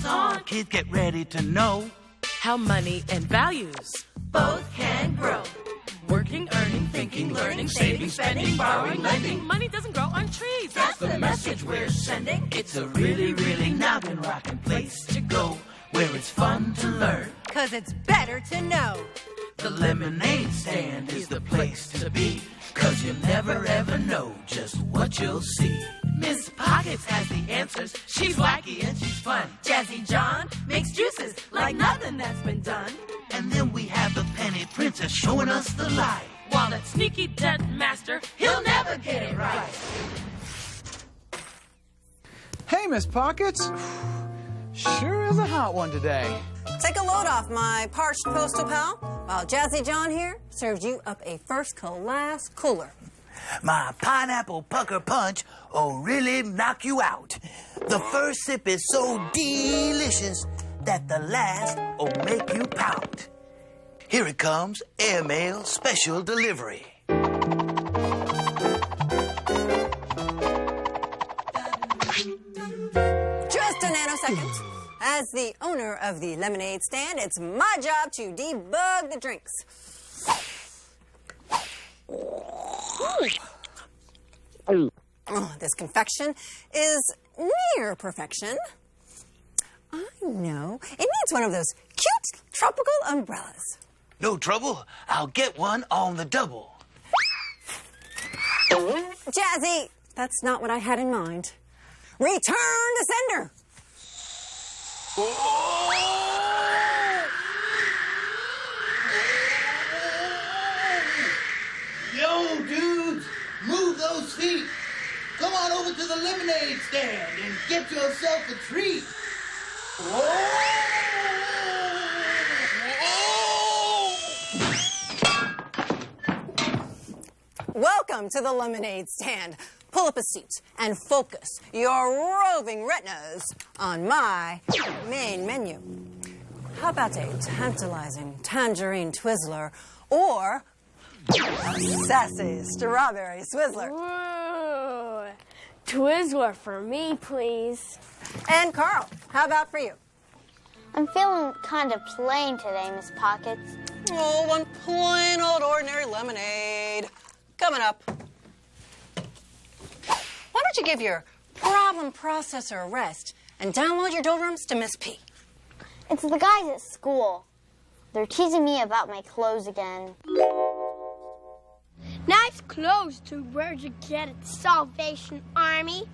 on. Kids, get ready to know how money and values both can grow. Working, earning, thinking, learning, saving, spending, borrowing, lending. Money doesn't grow on trees. That's the message we're sending. it's a really, really noggin rockin' place to go where it's fun to learn. 'Cause it's better to know. The lemonade stand is the place to be, 'cause you'll never ever know just what you'll see. Miss Pockets has the answers. She's wacky and she's fun. Jazzy John makes juices like nothing that's been done. And then we have the Penny Princess showing us the light. While that sneaky debt master, He'll never get it right. Hey, Miss Pockets. Sure is a hot one today. Take a load off my parched postal pal, while Jazzy John here serves you up a first-class cooler. My pineapple pucker punch will really knock you out. The first sip is so delicious that the last will make you pout. Here it comes, airmail special delivery. Just a nanosecond. As the owner of the lemonade stand, it's my job to debug the drinks. Oh, this confection is near perfection. I know. It needs one of those cute tropical umbrellas. No trouble, I'll get one on the double. Jazzy, that's not what I had in mind. Return to sender. Yo, dudes, move those feet. Come on over to the lemonade stand and get yourself a treat. Welcome to the lemonade stand. Pull up a seat and focus your roving retinas on my main menu. How about a tantalizing tangerine Twizzler or a sassy strawberry Swizzler? Ooh, Twizzler for me, please. And Carl, how about for you? I'm feeling kind of plain today, Miss Pockets. Oh, one plain old ordinary lemonade. Coming up. Why don't you give your problem processor a rest and download your doldrums to Miss P? It's the guys at school. They're teasing me about my clothes again. Nice clothes too. Where'd you get it? Salvation Army?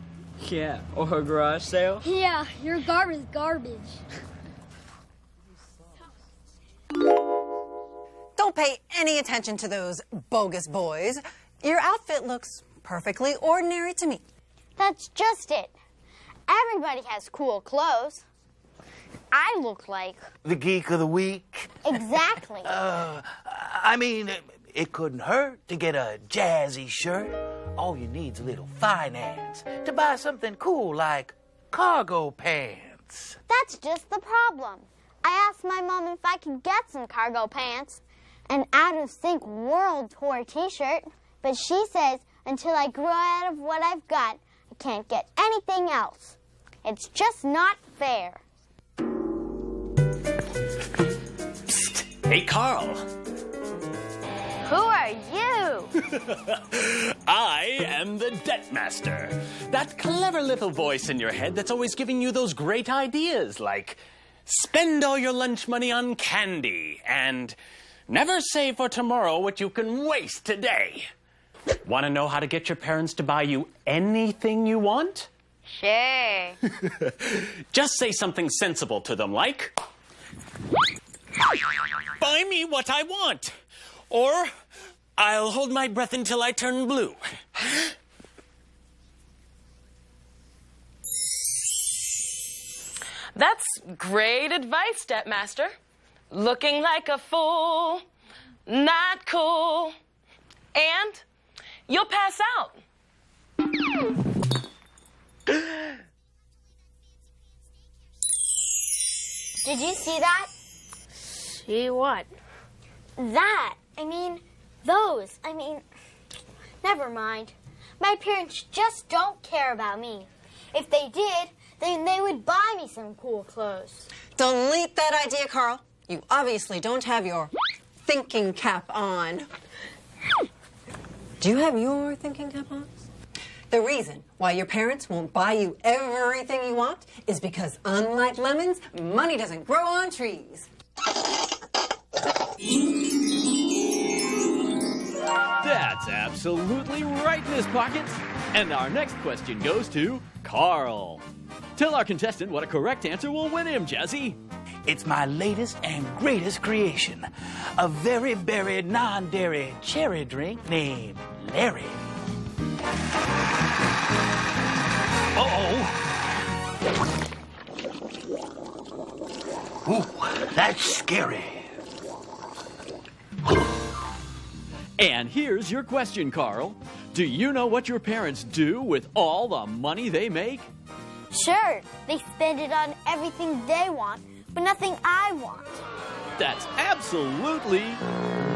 Yeah, or a garage sale. Yeah, your garbage is garbage. Don't pay any attention to those bogus boys. Your outfit looks perfectly ordinary to me. That's just it. Everybody has cool clothes. I look like... The geek of the week. Exactly. I mean, it couldn't hurt to get a jazzy shirt. All you need's a little finance to buy something cool like cargo pants. That's just the problem. I asked my mom if I could get some cargo pants, an out-of-sync World Tour t-shirt, but she says until I grow out of what I've got, I can't get anything else. It's just not fair. Psst. Hey, Carl. Who are you? I am the Debt Master. That clever little voice in your head that's always giving you those great ideas like spend all your lunch money on candy and never save for tomorrow what you can waste today. Want to know how to get your parents to buy you anything you want? Sure. Just say something sensible to them like, buy me what I want. Or I'll hold my breath until I turn blue. That's great advice, Debt Master. Looking like a fool, not cool. And you'll pass out. Did you see that? See what? That. Those. Never mind. My parents just don't care about me. If they did, then they would buy me some cool clothes. Delete that idea, Carl. You obviously don't have your thinking cap on. Do you have your thinking cap on? The reason why your parents won't buy you everything you want is because, unlike lemons, money doesn't grow on trees. That's absolutely right, Miss Pockets. And our next question goes to Carl. Tell our contestant what a correct answer will win him, Jazzy. It's my latest and greatest creation. A very berry, non-dairy cherry drink named Larry. Ooh, that's scary. And here's your question, Carl. Do you know what your parents do with all the money they make? Sure, they spend it on everything they want, but nothing I want. That's absolutely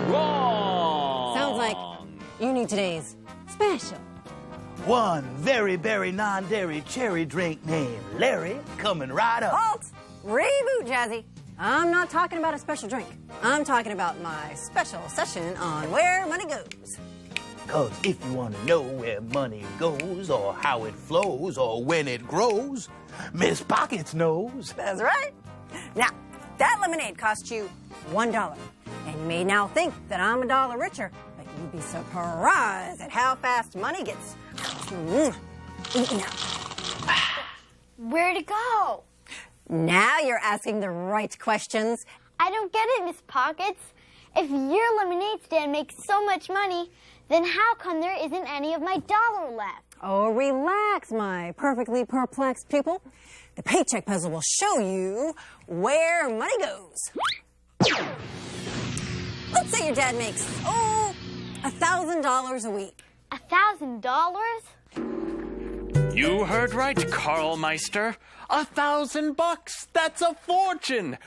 wrong. Sounds like you need today's special. One very berry, non-dairy cherry drink named Larry coming right up. Halt! Reboot, Jazzy. I'm not talking about a special drink. I'm talking about my special session on where money goes. Cause if you want to know where money goes, or how it flows, or when it grows, Miss Pockets knows. That's right. Now, that lemonade cost you $1. And you may now think that I'm $1 richer, but you'd be surprised at how fast money gets eaten up. Where'd it go? Now you're asking the right questions. I don't get it, Miss Pockets. If your lemonade stand makes so much money, then how come there isn't any of my dollar left? Oh, relax, my perfectly perplexed pupil. The paycheck puzzle will show you where money goes. Let's say your dad makes, $1,000 a week. $1,000? You heard right, Carl Meister. $1,000. That's a fortune.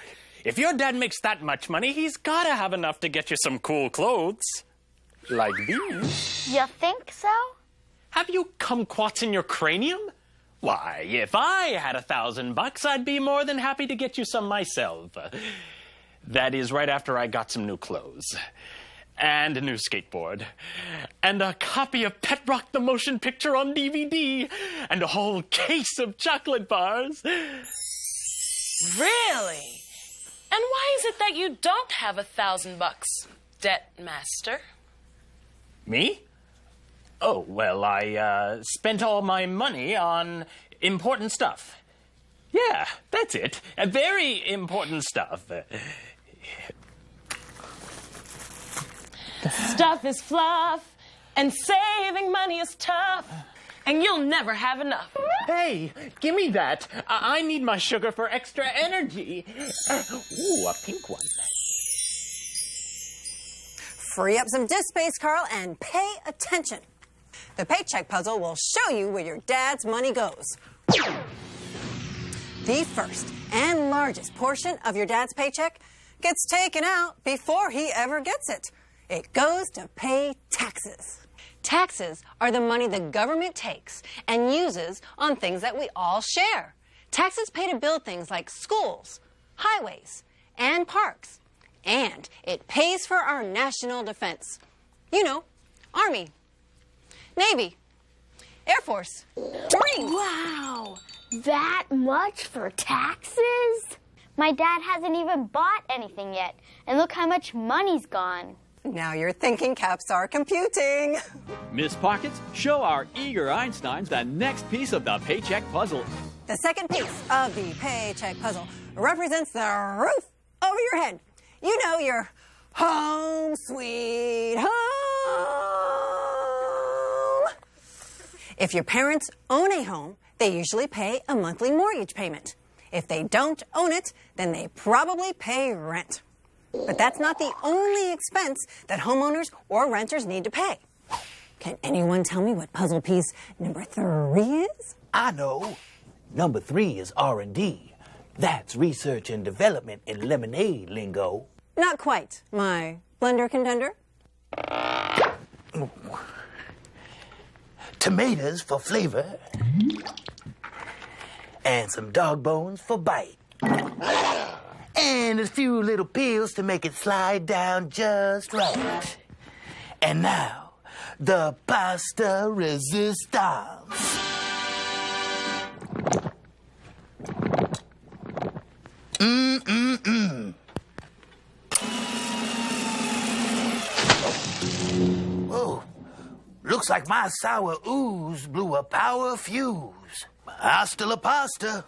If your dad makes that much money, he's gotta have enough to get you some cool clothes. Like these. You think so? Have you kumquats in your cranium? Why, if I had $1,000, I'd be more than happy to get you some myself. That is right after I got some new clothes. And a new skateboard. And a copy of Pet Rock the Motion Picture on DVD. And a whole case of chocolate bars. Really? And why is it that you don't have $1,000, Debt Master? Me? Oh, well, I spent all my money on important stuff. Yeah, that's it. Very important stuff. Stuff is fluff, and saving money is tough, and you'll never have enough. Hey, give me that. I need my sugar for extra energy. Ooh, a pink one. Free up some disk space, Carl, and pay attention. The paycheck puzzle will show you where your dad's money goes. The first and largest portion of your dad's paycheck gets taken out before he ever gets it. It goes to pay taxes. Taxes are the money the government takes and uses on things that we all share. Taxes pay to build things like schools, highways, and parks. And it pays for our national defense. You know, Army, Navy, Air Force, Marines. Wow, that much for taxes? My dad hasn't even bought anything yet, and look how much money's gone. Now your thinking caps are computing. Miss Pockets, show our eager Einsteins the next piece of the paycheck puzzle. The second piece of the paycheck puzzle represents the roof over your head. You know, your home sweet home. If your parents own a home, they usually pay a monthly mortgage payment. If they don't own it, then they probably pay rent. But that's not the only expense that homeowners or renters need to pay. Can anyone tell me what puzzle piece number 3 is? I know. Number 3 is R&D. That's research and development in lemonade lingo. Not quite, my blender contender. Tomatoes for flavor. and some dog bones for bite. And a few little pills to make it slide down just right. And now, the pasta resistance. Whoa, looks like my sour ooze blew a power fuse. Hasta la pasta.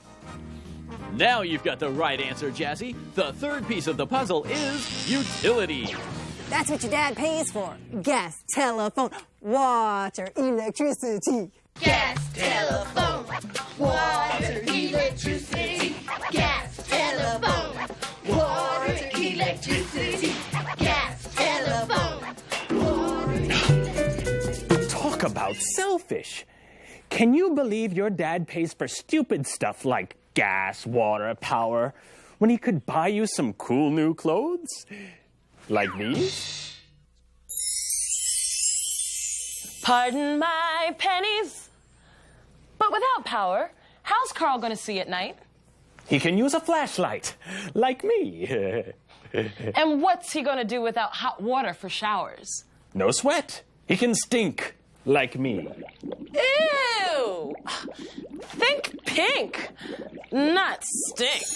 Now you've got the right answer, Jazzy. The third piece of the puzzle is utility. That's what your dad pays for. Gas, telephone, water, electricity. Gas, telephone, water, electricity. Gas, telephone, water, electricity. Gas, telephone, water, electricity. Talk about selfish. Can you believe your dad pays for stupid stuff like gas, water, power, when he could buy you some cool new clothes? Like these? Pardon my pennies. But without power, how's Carl going to see at night? He can use a flashlight, like me. And what's he going to do without hot water for showers? No sweat. He can stink, like me. Ew! Think pink, not stink.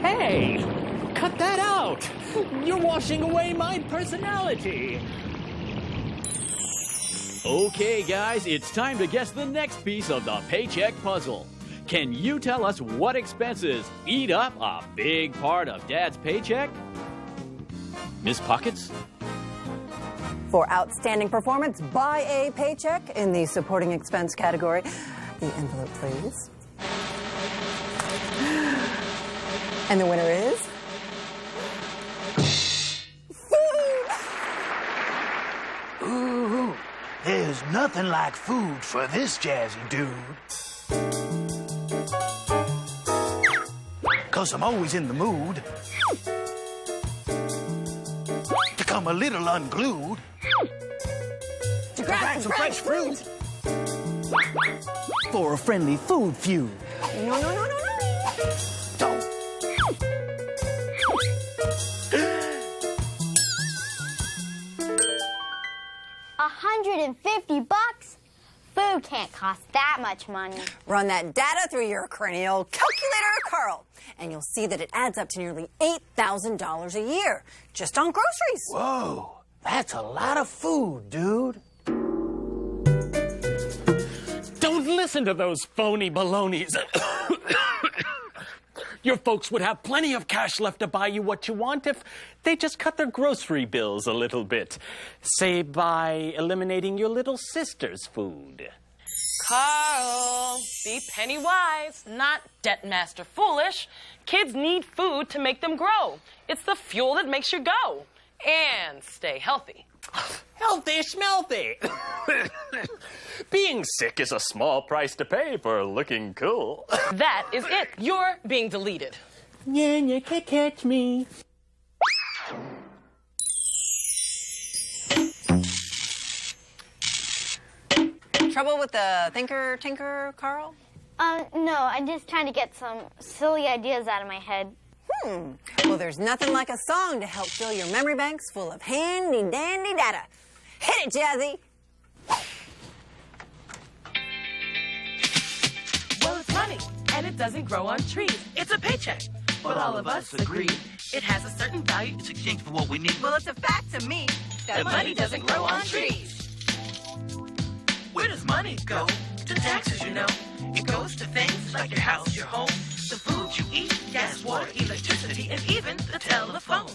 Hey, cut that out. You're washing away my personality. Okay, guys, it's time to guess the next piece of the paycheck puzzle. Can you tell us what expenses eat up a big part of Dad's paycheck? Miss Pockets? For outstanding performance, buy a paycheck in the supporting expense category. The envelope, please. And the winner is... food! Ooh, there's nothing like food for this jazzy dude. 'Cause I'm always in the mood to come a little unglued. To grab some fresh fruit. For a friendly food feud. No. Don't. $150? Food can't cost that much money. Run that data through your cranial calculator, Carl, and you'll see that it adds up to nearly $8,000 a year, just on groceries. Whoa, that's a lot of food, dude. Don't listen to those phony balonies. Your folks would have plenty of cash left to buy you what you want if they just cut their grocery bills a little bit. Say by eliminating your little sister's food. Carl, be penny wise, not debt master foolish. Kids need food to make them grow. It's the fuel that makes you go. And stay healthy. Healthy schmelthy. Being sick is a small price to pay for looking cool. That is it. You're being deleted. Yeah, you can't catch me. Trouble with the thinker, tinker, Carl? No, I'm just trying to get some silly ideas out of my head. Well, there's nothing like a song to help fill your memory banks full of handy-dandy data. Hit it, Jazzy! Well, it's money, and it doesn't grow on trees. It's a paycheck. But all of us agree it has a certain value. It's exchange for what we need. Well, it's a fact to me that money doesn't grow on trees. Where does money go? To taxes, you know. It goes to things like your house, your home, the food you eat, gas, water, electricity, and even the telephone.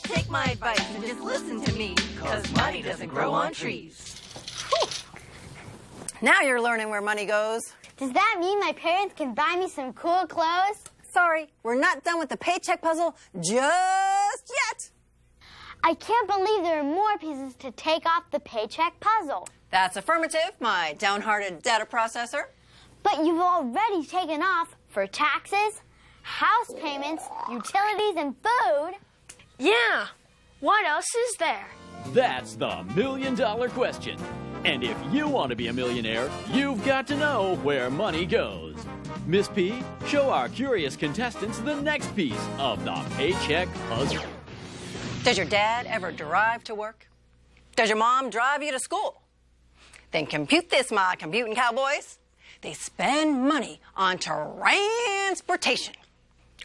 Take my advice and just listen to me, 'cause money doesn't grow on trees. Whew. Now you're learning where money goes. Does that mean my parents can buy me some cool clothes? Sorry, we're not done with the paycheck puzzle just yet. I can't believe there are more pieces to take off the paycheck puzzle. That's affirmative, my downhearted data processor. But you've already taken off for taxes, house payments, utilities, and food. Yeah. What else is there? That's the $1 million question. And if you want to be a millionaire, you've got to know where money goes. Miss P, show our curious contestants the next piece of the paycheck puzzle. Does your dad ever drive to work? Does your mom drive you to school? Then compute this, my computing cowboys. They spend money on transportation.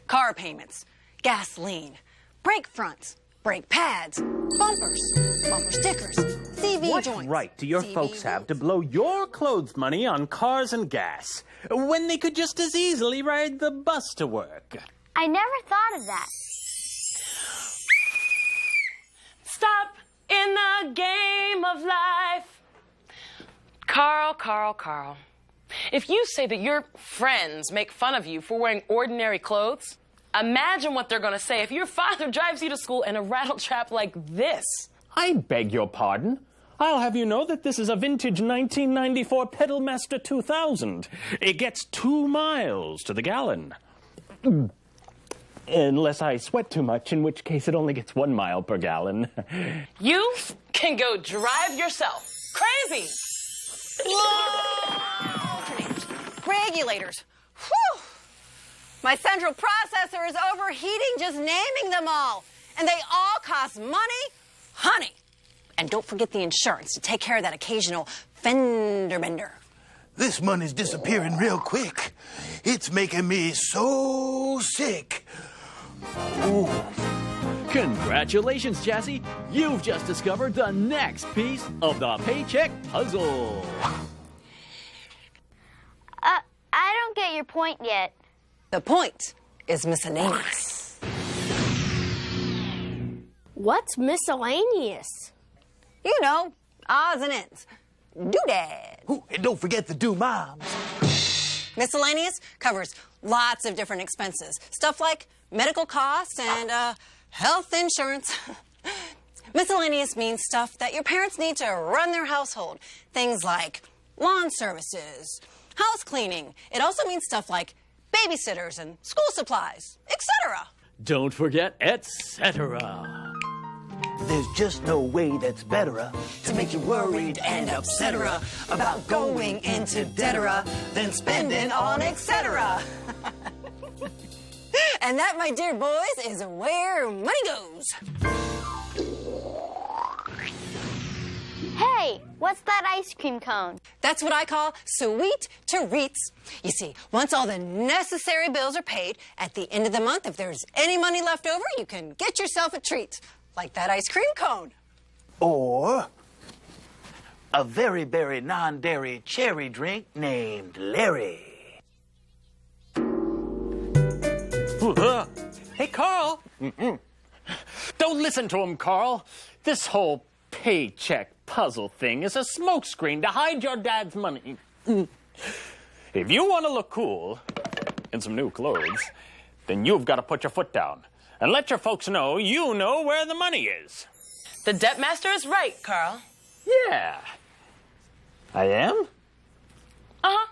Car payments, gasoline, brake fronts, brake pads, bumpers, bumper stickers, CV What joints. right do your folks have to blow your clothes money on cars and gas when they could just as easily ride the bus to work? I never thought of that. Stop in the game of life. Carl. If you say that your friends make fun of you for wearing ordinary clothes, imagine what they're going to say if your father drives you to school in a rattletrap like this. I beg your pardon. I'll have you know that this is a vintage 1994 Pedalmaster 2000. It gets 2 miles to the gallon. Unless I sweat too much, in which case it only gets 1 mile per gallon. You can go drive yourself. Crazy! Regulators. Whew! My central processor is overheating just naming them all. And they all cost money, honey. And don't forget the insurance to take care of that occasional fender bender. This money's disappearing real quick. It's making me so sick. Ooh. Congratulations, Jazzy. You've just discovered the next piece of the paycheck puzzle. I don't get your point yet. The point is miscellaneous. What's miscellaneous? You know, odds and ends. Doodads. Ooh, and don't forget the do-moms. Miscellaneous covers lots of different expenses. Stuff like medical costs and health insurance. Miscellaneous means stuff that your parents need to run their household. Things like lawn services, house cleaning. It also means stuff like babysitters and school supplies, etc. Don't forget, etc. There's just no way that's better To make you worried and upsetera about going into debtera than spending on etc. And that, my dear boys, is where money goes. Hey, what's that ice cream cone? That's what I call sweet treats. You see, once all the necessary bills are paid, at the end of the month, if there's any money left over, you can get yourself a treat, like that ice cream cone. Or a very berry non-dairy cherry drink named Larry. Hey, Carl! Don't listen to him, Carl. This whole paycheck puzzle thing is a smokescreen to hide your dad's money. If you want to look cool in some new clothes, then you've got to put your foot down and let your folks know you know where the money is. The debt master is right, Carl. Yeah. I am? Uh-huh.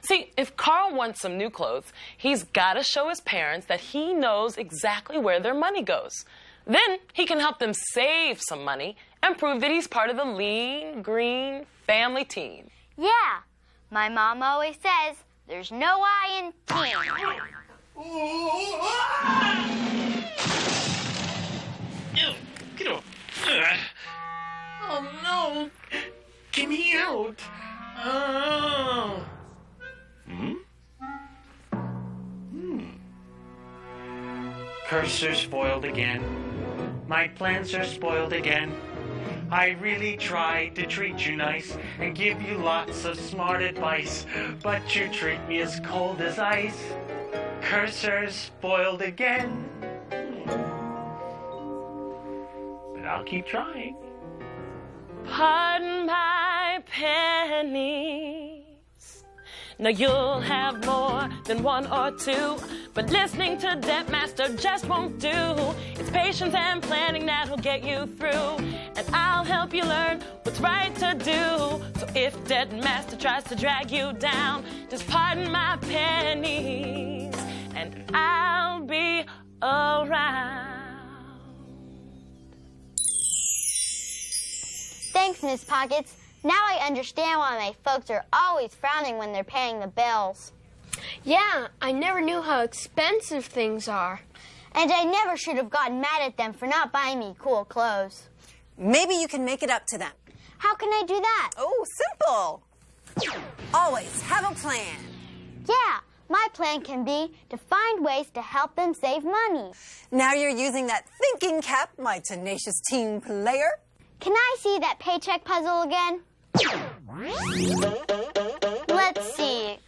See, if Carl wants some new clothes, he's got to show his parents that he knows exactly where their money goes. Then he can help them save some money and prove that he's part of the lean, green family team. Yeah, my mom always says there's no I in team. Get off. Oh, no. Get me out. Oh. Cursor spoiled again. My plans are spoiled again. I really tried to treat you nice and give you lots of smart advice, but you treat me as cold as ice. Cursor spoiled again. But I'll keep trying. Pardon my pennies. Now you'll have more than one or two, but listening to Debt Master just won't do. It's patience and planning that'll get you through, and I'll help you learn what's right to do. So if Debt Master tries to drag you down, just pardon my pennies, and I'll be around. Thanks, Miss Pockets. Now I understand why my folks are always frowning when they're paying the bills. Yeah, I never knew how expensive things are. And I never should have gotten mad at them for not buying me cool clothes. Maybe you can make it up to them. How can I do that? Oh, simple. Always have a plan. Yeah, my plan can be to find ways to help them save money. Now you're using that thinking cap, my tenacious team player. Can I see that paycheck puzzle again? Let's see.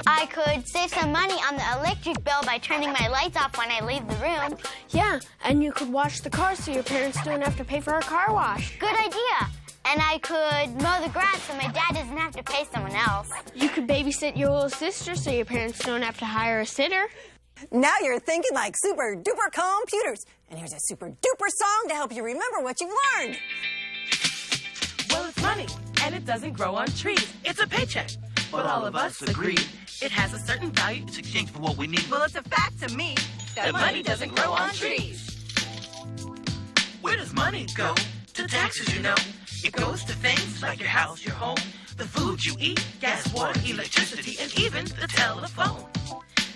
I could save some money on the electric bill by turning my lights off when I leave the room. Yeah, and you could wash the car so your parents don't have to pay for a car wash. Good idea. And I could mow the grass so my dad doesn't have to pay someone else. You could babysit your little sister so your parents don't have to hire a sitter. Now you're thinking like super duper computers. And here's a super duper song to help you remember what you've learned. Well, it's money, and it doesn't grow on trees. It's a paycheck. But all of us agree it has a certain value. It's exchanged for what we need. Well, it's a fact to me that money doesn't grow on trees. Where does money go? To taxes, you know. It goes to things like your house, your home, the food you eat, gas, water, electricity, and even the telephone.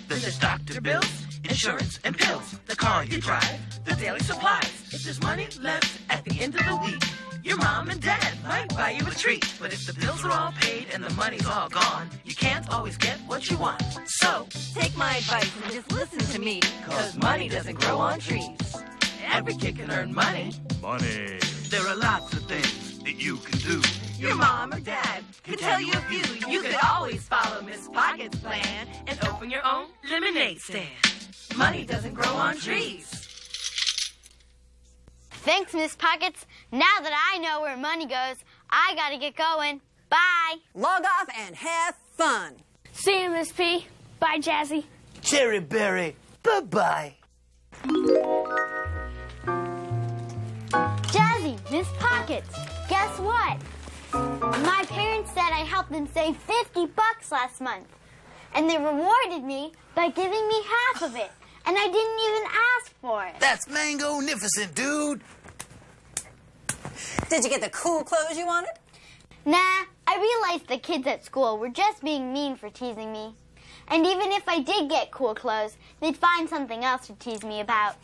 Then there's doctor bills, insurance, and pills, the car you drive, the daily supplies. If there's money left at the end of the week, your mom and dad might buy you a treat. But if the bills are all paid and the money's all gone, you can't always get what you want. So, take my advice and just listen to me, cause money doesn't grow on trees. Every kid can earn money. Money. There are lots of things that you can do. Your mom or dad can tell you a few. You could always follow Miss Pocket's plan and open your own lemonade stand. Money doesn't grow on trees. Thanks, Miss Pockets. Now that I know where money goes, I gotta get going. Bye. Log off and have fun. See you, Miss P. Bye, Jazzy. Cherry Berry, bye-bye. Jazzy, Miss Pockets, guess what? My parents said I helped them save $50 last month. And they rewarded me by giving me half of it. And I didn't even ask for it. That's mango-nificent, dude. Did you get the cool clothes you wanted? Nah, I realized the kids at school were just being mean for teasing me. And even if I did get cool clothes, they'd find something else to tease me about.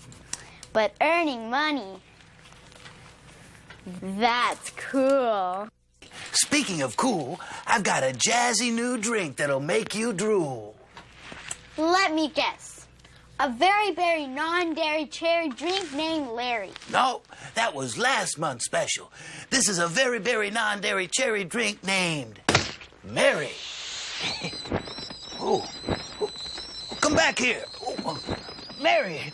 But earning money, that's cool. Speaking of cool, I've got a jazzy new drink that'll make you drool. Let me guess. A very berry, non-dairy cherry drink named Larry. No, that was last month's special. This is a very berry, non-dairy cherry drink named Mary. Oh, come back here. Oh, Mary.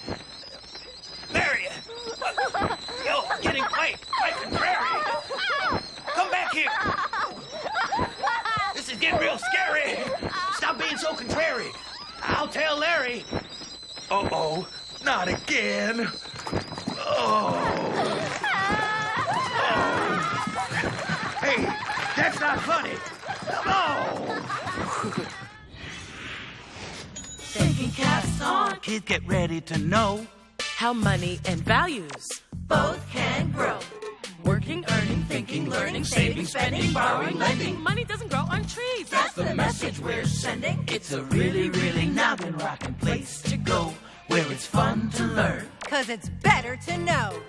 Mary. Yo, getting quite contrary. Come back here. This is getting real scary. Stop being so contrary. I'll tell Larry. Uh-oh, not again. Oh. Hey, that's not funny. No. Thinking caps on. Kids, get ready to know How money and values both can grow. Working, earning, thinking, learning, saving, spending, borrowing, lending. Money doesn't grow on trees. That's the message we're sending. It's a really, really noggin rockin' place to go where it's fun to learn. 'Cause it's better to know.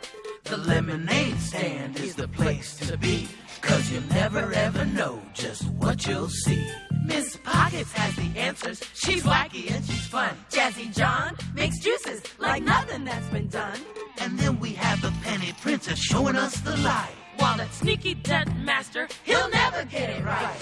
The lemonade stand is the place to be. 'Cause you'll never ever know just what you'll see. Miss Pockets has the answers. She's wacky and she's fun. Jazzy John makes juices like nothing that's been done. And then we have the Penny Princess showing us the light. While that sneaky debt master, He'll never get it right.